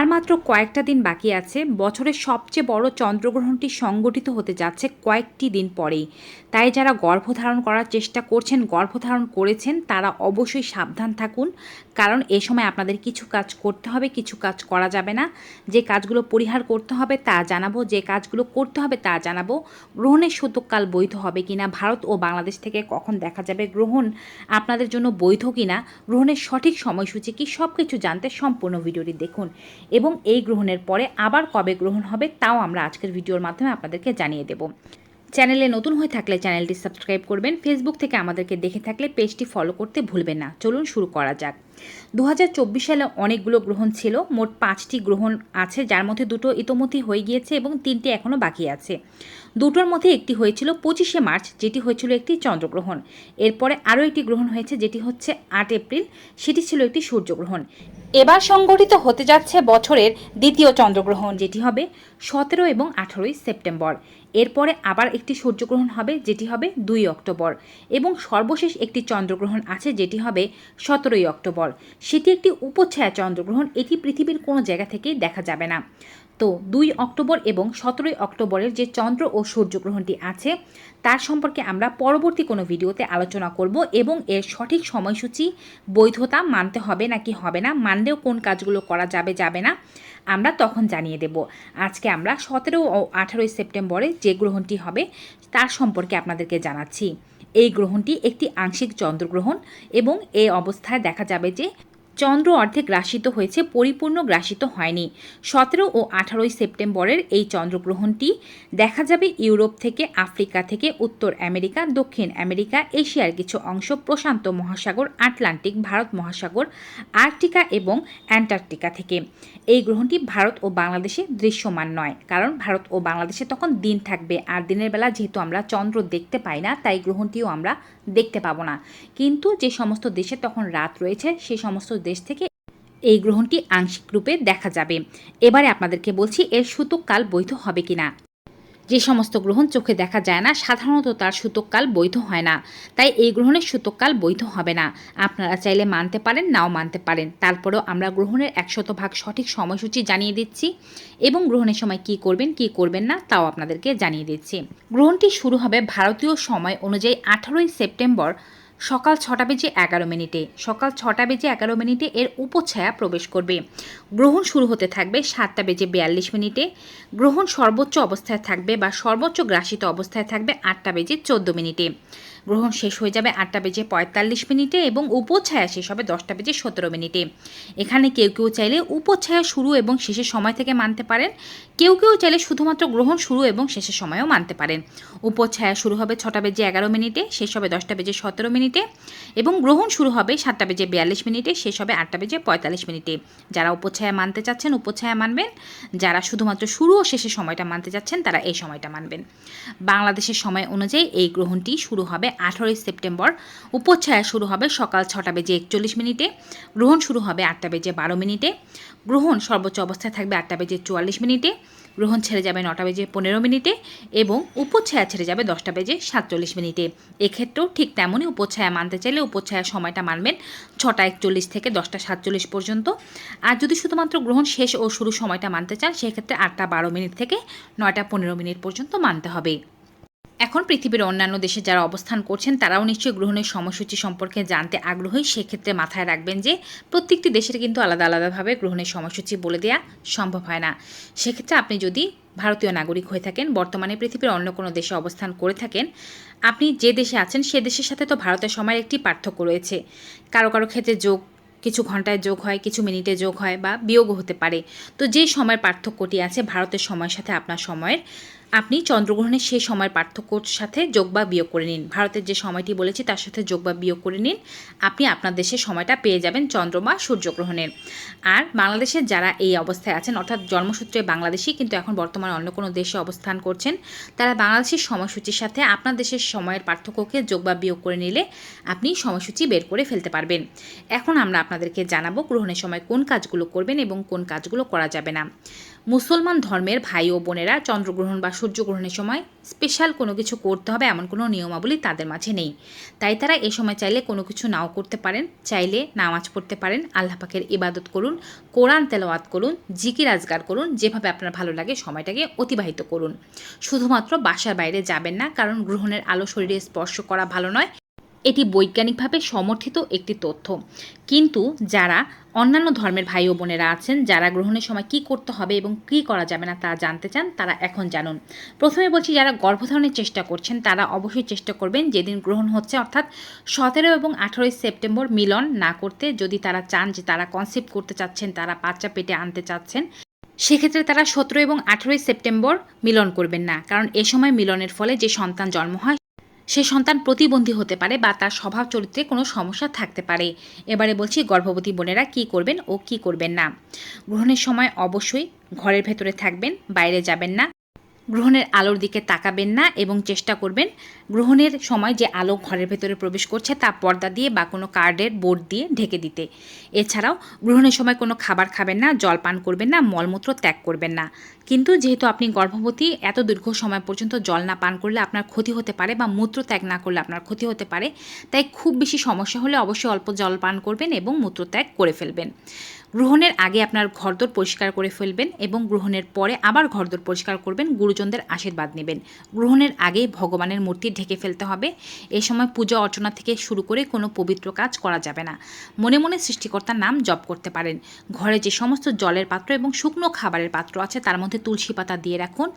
আর মাত্র কয়েকটা দিন বাকি আছে। বছরের সবচেয়ে বড় চন্দ্রগ্রহণটি সংগঠিত হতে যাচ্ছে কয়েকটি দিন পরেই। তাই যারা গর্ভধারণ করার চেষ্টা করছেন, গর্ভধারণ করেছেন, তারা অবশ্যই সাবধান থাকুন। কারণ এ সময় আপনাদের কিছু কাজ করতে হবে, কিছু কাজ করা যাবে না। যে কাজগুলো পরিহার করতে হবে তা জানাবো, যে কাজগুলো করতে হবে তা জানাবো। গ্রহণের সূতককাল বৈধ হবে কিনা, ভারত ও বাংলাদেশ থেকে কখন দেখা যাবে গ্রহণ আপনাদের জন্য বৈধ কিনা, গ্রহণের সঠিক সময়সূচি কি, সব কিছু জানতে সম্পূর্ণ ভিডিওটি দেখুন। এবং এই গ্রহণের পরে আবার কবে গ্রহণ হবে তাও আমরা আজকের ভিডিওর মাধ্যমে আপনাদেরকে জানিয়ে দেব। চ্যানেলে নতুন হয়ে থাকলে চ্যানেলটি সাবস্ক্রাইব করবেন। ফেসবুক থেকে আমাদেরকে দেখে থাকলে পেজটি ফলো করতে ভুলবেন না। চলুন শুরু করা যাক। 2024 সালে অনেকগুলো গ্রহণ ছিল। মোট 5টি গ্রহণ আছে, যার মধ্যে দুটো ইতোমধ্যেই হয়ে গিয়েছে এবং 3টে এখনও বাকি আছে। দুটোর মধ্যে একটি হয়েছিল 25শে মার্চ, যেটি হয়েছিল একটি চন্দ্রগ্রহণ। এরপরে আরও একটি গ্রহণ হয়েছে, যেটি হচ্ছে 8 এপ্রিল, সেটি ছিল একটি সূর্যগ্রহণ। এবার সংগঠিত হতে যাচ্ছে বছরের দ্বিতীয় চন্দ্রগ্রহণ, যেটি হবে 17 এবং 18 সেপ্টেম্বর। এরপরে আবার একটি সূর্যগ্রহণ হবে, যেটি হবে 2 অক্টোবর, এবং সর্বশেষ একটি চন্দ্রগ্রহণ আছে, যেটি হবে 17 অক্টোবর। সেটি একটি উপচ্ছায়া চন্দ্রগ্রহণ। এটি পৃথিবীর কোনো জায়গা থেকেই দেখা যাবে না। তো 2 অক্টোবর এবং 17 অক্টোবরের যে চন্দ্র ও সূর্যগ্রহণটি আছে তার সম্পর্কে আমরা পরবর্তী কোনো ভিডিওতে আলোচনা করব, এবং এর সঠিক সময়সূচি, বৈধতা মানতে হবে নাকি হবে না, মানলেও কোন কাজগুলো করা যাবে যাবে না, আমরা তখন জানিয়ে দেব। আজকে আমরা 17 ও 18 সেপ্টেম্বরে যে গ্রহণটি হবে তার সম্পর্কে আপনাদেরকে জানাচ্ছি। এই গ্রহণটি একটি আংশিক চন্দ্রগ্রহণ, এবং এই অবস্থায় দেখা যাবে যে চন্দ্র অর্ধেক গ্রাসিত হয়েছে, পরিপূর্ণ গ্রাসিত হয়নি। 17 ও 18 সেপ্টেম্বরের এই চন্দ্রগ্রহণটি দেখা যাবে ইউরোপ থেকে, আফ্রিকা থেকে, উত্তর আমেরিকা, দক্ষিণ আমেরিকা, এশিয়ার কিছু অংশ, প্রশান্ত মহাসাগর, আটলান্টিক, ভারত মহাসাগর, আর্কটিকা এবং অ্যান্টার্কটিকা থেকে। এই গ্রহণটি ভারত ও বাংলাদেশে দৃশ্যমান নয়, কারণ ভারত ও বাংলাদেশে তখন দিন থাকবে, আর দিনের বেলা যেহেতু আমরা চন্দ্র দেখতে পাই না, তাই গ্রহণটিও আমরা দেখতে পাবো না। কিন্তু যে সমস্ত দেশে তখন রাত রয়েছে সেই সমস্ত দেশ থেকে এই গ্রহণটি আংশিক রূপে দেখা যাবে। এবারে আপনাদেরকে বলছি এর সূতককাল বৈধ হবে কিনা। যে সমস্ত গ্রহণ চোখে দেখা যায় না, সাধারণত তার সূতককাল বৈধ হয় না, তাই এই গ্রহণের সূতককাল বৈধ হবে না। আপনারা চাইলে মানতে পারেন, নাও মানতে পারেন, তারপরেও আমরা গ্রহণের 100% সঠিক সময়সূচি জানিয়ে দিচ্ছি, এবং গ্রহণের সময় কি করবেন কি করবেন না তাও আপনাদেরকে জানিয়ে দিচ্ছি। গ্রহণটি শুরু হবে ভারতীয় সময় অনুযায়ী 18 সেপ্টেম্বর সকাল 6টা বেজে 11 মিনিটে। সকাল 6টা বেজে 11 মিনিটে এর উপচ্ছায়া প্রবেশ করবে। গ্রহণ শুরু হতে থাকবে 7টা বেজে 42 মিনিটে। গ্রহণ সর্বোচ্চ অবস্থায় থাকবে বা সর্বোচ্চ গ্রাসিত অবস্থায় থাকবে 8টা বেজে 14 মিনিটে। গ্রহণ শেষ হয়ে যাবে 8টা বেজে 45 মিনিটে, এবং উপচ্ছায়া শেষ হবে 10টা বেজে 17 মিনিটে। এখানে কেউ কেউ চাইলে উপচ্ছায়া শুরু এবং শেষের সময় থেকে মানতে পারেন, কেউ কেউ চাইলে শুধুমাত্র গ্রহণ শুরু এবং শেষের সময়ও মানতে পারেন। উপচ্ছায়া শুরু হবে 6টা বেজে 11 মিনিটে, শেষ হবে 10টা বেজে 17 মিনিটে, এবং গ্রহণ শুরু হবে 7টা বেজে 42 মিনিটে, শেষ হবে 8টা বেজে 45 মিনিটে। যারা উপচ্ছায়া মানতে চাচ্ছেন উপচ্ছায়া মানবেন, যারা শুধুমাত্র শুরু ও শেষের সময়টা মানতে চাচ্ছেন তারা এই সময়টা মানবেন। বাংলাদেশের সময় অনুযায়ী এই গ্রহণটি শুরু হবে 18 সেপ্টেম্বর। উপচ্ছায়া শুরু হবে সকাল 6টা বেজে 41 মিনিটে। গ্রহণ শুরু হবে 8টা বেজে 12 মিনিটে। গ্রহণ সর্বোচ্চ অবস্থায় থাকবে 8টা বেজে 44 মিনিটে। গ্রহণ ছেড়ে যাবে 9টা বেজে 15 মিনিটে, এবং উপচ্ছায়া ছেড়ে যাবে 10টা বেজে 47 মিনিটে। এক্ষেত্রেও ঠিক তেমনই উপচ্ছায়া মানতে চাইলে উপচ্ছায়ার সময়টা মানবেন 6টা 41 থেকে 10টা 47 পর্যন্ত। আর যদি শুধুমাত্র গ্রহণ শেষ ও শুরু সময়টা মানতে চান, সেক্ষেত্রে 8টা 12 মিনিট থেকে 9টা 15 মিনিট পর্যন্ত মানতে হবে। এখন পৃথিবীর অন্যান্য দেশে যারা অবস্থান করছেন তারাও নিশ্চয়ই গ্রহণের সময়সূচি সম্পর্কে জানতে আগ্রহী। সেক্ষেত্রে মাথায় রাখবেন যে প্রত্যেকটি দেশের কিন্তু আলাদা আলাদাভাবে গ্রহণের সময়সূচি বলে দেওয়া সম্ভব হয় না। সেক্ষেত্রে আপনি যদি ভারতীয় নাগরিক হয়ে থাকেন, বর্তমানে পৃথিবীর অন্য কোনো দেশে অবস্থান করে থাকেন, আপনি যে দেশে আছেন সে দেশের সাথে তো ভারতের সময়ের একটি পার্থক্য রয়েছে। কারো কারো ক্ষেত্রে যোগ কিছু ঘন্টায় যোগ হয়, কিছু মিনিটে যোগ হয়, বা বিয়োগও হতে পারে। তো যে সময়ের পার্থক্যটি আছে ভারতের সময়ের সাথে আপনার সময়ের, আপনি চন্দ্রগ্রহণের সেই সময়ের পার্থক্যর সাথে যোগ বা বিয়োগ করে নিন। ভারতের যে সময়টি বলেছি তার সাথে যোগ বা বিয়োগ করে নিন, আপনি আপনার দেশের সময়টা পেয়ে যাবেন চন্দ্র বা সূর্যগ্রহণের। আর বাংলাদেশের যারা এই অবস্থায় আছেন, অর্থাৎ জন্মসূত্রে বাংলাদেশি কিন্তু এখন বর্তমানে অন্য কোনো দেশে অবস্থান করছেন, তারা বাংলাদেশের সময়সূচির সাথে আপনার দেশের সময়ের পার্থক্যকে যোগ বা বিয়োগ করে নিলে আপনি সময়সূচি বের করে ফেলতে পারবেন। এখন আমরা আপনাদেরকে জানাবো গ্রহণের সময় কোন কাজগুলো করবেন এবং কোন কাজগুলো করা যাবে না। মুসলমান ধর্মের ভাই ও বোনেরা চন্দ্রগ্রহণ বা সূর্যগ্রহণের সময় স্পেশাল কোনো কিছু করতে হবে এমন কোনো নিয়মাবলী তাদের মাঝে নেই। তাই তারা এ সময় চাইলে কোনো কিছু নাও করতে পারেন, চাইলে নামাজ পড়তে পারেন, আল্লাহ পাকের ইবাদত করুন, কোরআন তেলাওয়াত করুন, জিকির আজগার করুন, যেভাবে আপনার ভালো লাগে সময়টাকে অতিবাহিত করুন। শুধুমাত্র বাসার বাইরে যাবেন না, কারণ গ্রহণের আলো শরীরে স্পর্শ করা ভালো নয়। এটি বৈজ্ঞানিকভাবে সমর্থিত একটি তথ্য। কিন্তু যারা অন্যান্য ধর্মের ভাই ও বোনেরা আছেন, যারা গ্রহণের সময় কী করতে হবে এবং কী করা যাবে না তা জানতে চান, তারা এখন জানুন। প্রথমে বলছি, যারা গর্ভধারণের চেষ্টা করছেন তারা অবশ্যই চেষ্টা করবেন যেদিন গ্রহণ হচ্ছে অর্থাৎ 17 এবং 18 সেপ্টেম্বর মিলন না করতে। যদি তারা চান যে তারা কনসিভ করতে চাচ্ছেন, তারা বাচ্চা পেটে আনতে চাচ্ছেন, সেক্ষেত্রে তারা 17 এবং 18 সেপ্টেম্বর মিলন করবেন না, কারণ এ সময় মিলনের ফলে যে সন্তান জন্ম হয় সে সন্তান প্রতিবন্ধী হতে পারে বা তার স্বভাব চরিত্রে কোনো সমস্যা থাকতে পারে। এবারে বলছি গর্ভবতী বোনেরা কী করবেন ও কী করবেন না। গ্রহণের সময় অবশ্যই ঘরের ভেতরে থাকবেন, বাইরে যাবেন না, গ্রহণের আলোর দিকে তাকাবেন না এবং চেষ্টা করবেন গ্রহণের সময় যে আলো ঘরের ভেতরে প্রবেশ করছে তা পর্দা দিয়ে বা কোনো কার্ডের বোর্ড দিয়ে ঢেকে দিতে। এছাড়াও গ্রহণের সময় কোনো খাবার খাবেন না, জল পান করবেন না, মলমূত্র ত্যাগ করবেন না। কিন্তু যেহেতু আপনি গর্ভবতী, এত দীর্ঘ সময় পর্যন্ত জল না পান করলে আপনার ক্ষতি হতে পারে বা মূত্র ত্যাগ না করলে আপনার ক্ষতি হতে পারে। তাই খুব বেশি সমস্যা হলে অবশ্যই অল্প জল পান করবেন এবং মূত্র ত্যাগ করে ফেলবেন। গ্রহণের আগে আপনার ঘরদোর পরিষ্কার করে ফেলবেন এবং গ্রহণের পরে আবার ঘরদোর পরিষ্কার করবেন, গুরুজনদের আশীর্বাদ নেবেন। গ্রহণের আগে ভগবানের মূর্তি ঢেকে ফেলতে হবে। এ সময় পূজা অর্চনা থেকে শুরু করে কোনো পবিত্র কাজ করা যাবে না। মনে মনে সৃষ্টিকর্তার নাম জপ করতে পারেন। ঘরে যে সমস্ত জলের পাত্র এবং শুকনো খাবারের পাত্র আছে তার মধ্যে তুলসী পাতা দিয়ে রাখুন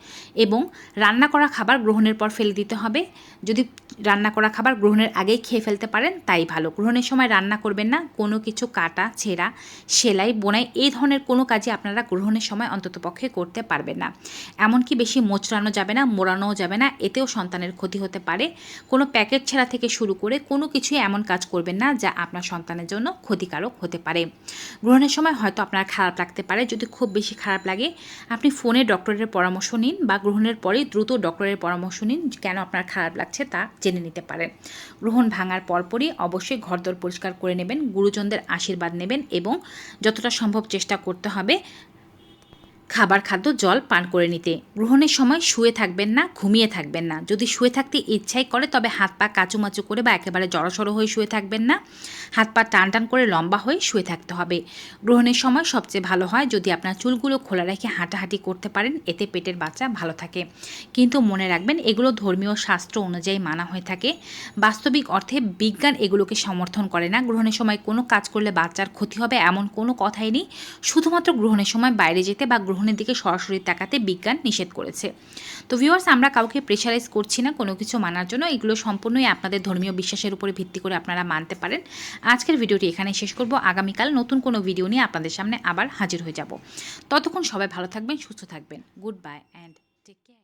এবং রান্না করা খাবার গ্রহণের পর ফেলে দিতে হবে। যদি রান্না করা খাবার গ্রহণের আগেই খেয়ে ফেলতে পারেন তাই ভালো। গ্রহণের সময় রান্না করবেন না, কোনো কিছু কাটা ছেঁড়া, সেলাই বোনাই এই ধরনের কোনো কাজই আপনারা গ্রহণের সময় অন্ততপক্ষে করতে পারবেন না। এমনকি বেশি মোচড়ানো যাবে না, মোড়ানোও যাবে না, এতেও সন্তানের ক্ষতি হতে পারে। কোনো প্যাকেট ছেঁড়া থেকে শুরু করে কোনো কিছুই এমন কাজ করবেন না যা আপনার সন্তানের জন্য ক্ষতিকারক হতে পারে। গ্রহণের সময় হয়তো আপনার খারাপ লাগতে পারে, যদি খুব বেশি খারাপ লাগে আপনি ফোনে ডক্টরের পরামর্শ নিন বা গ্রহণের পরেই দ্রুত ডক্টরের পরামর্শ নিন কেন আপনার খারাপ লাগছে তা জেনে নিতে পারেন। গ্রহণ ভাঙার পরপরই অবশ্যই ঘরদোর পরিষ্কার করে নেবেন, গুরুজনদের আশীর্বাদ নেবেন এবং যতটা সম্ভব চেষ্টা করতে হবে খাবার খাদ্য জল পান করে নিতে। গ্রহণের সময় শুয়ে থাকবেন না, ঘুমিয়ে থাকবেন না। যদি শুয়ে থাকতে ইচ্ছাই করে তবে হাত পা কাচুমাচু করে বা একেবারে জড়সড়ো হয়ে শুয়ে থাকবেন না, হাত পা টান টান করে লম্বা হয়ে শুয়ে থাকতে হবে। গ্রহণের সময় সবচেয়ে ভালো হয় যদি আপনার চুলগুলো খোলা রেখে হাঁটাহাঁটি করতে পারেন, এতে পেটের বাচ্চা ভালো থাকে। কিন্তু মনে রাখবেন এগুলো ধর্মীয় শাস্ত্র অনুযায়ী মানা হয়ে থাকে, বাস্তবিক অর্থে বিজ্ঞান এগুলোকে সমর্থন করে না। গ্রহণের সময় কোনো কাজ করলে বাচ্চার ক্ষতি হবে এমন কোনো কথাই নেই। শুধুমাত্র গ্রহণের সময় বাইরে যেতে বা গ্রহণের দিকে সরাসরি তাকাতে বিজ্ঞান নিষেধ করেছে। তো ভিউয়ার্স, আমরা কাউকে প্রেশারাইজ করছি না কোনো কিছু মানার জন্য, এগুলো সম্পূর্ণই আপনাদের ধর্মীয় বিশ্বাসের উপরে ভিত্তি করে আপনারা মানতে পারেন। আজকের ভিডিওটি এখানে শেষ করব। আগামীকাল নতুন কোনো ভিডিও নিয়ে আপনাদের সামনে আবার হাজির হয়ে যাব। ততক্ষণ সবাই ভালো থাকবেন, সুস্থ থাকবেন। Good bye and take care.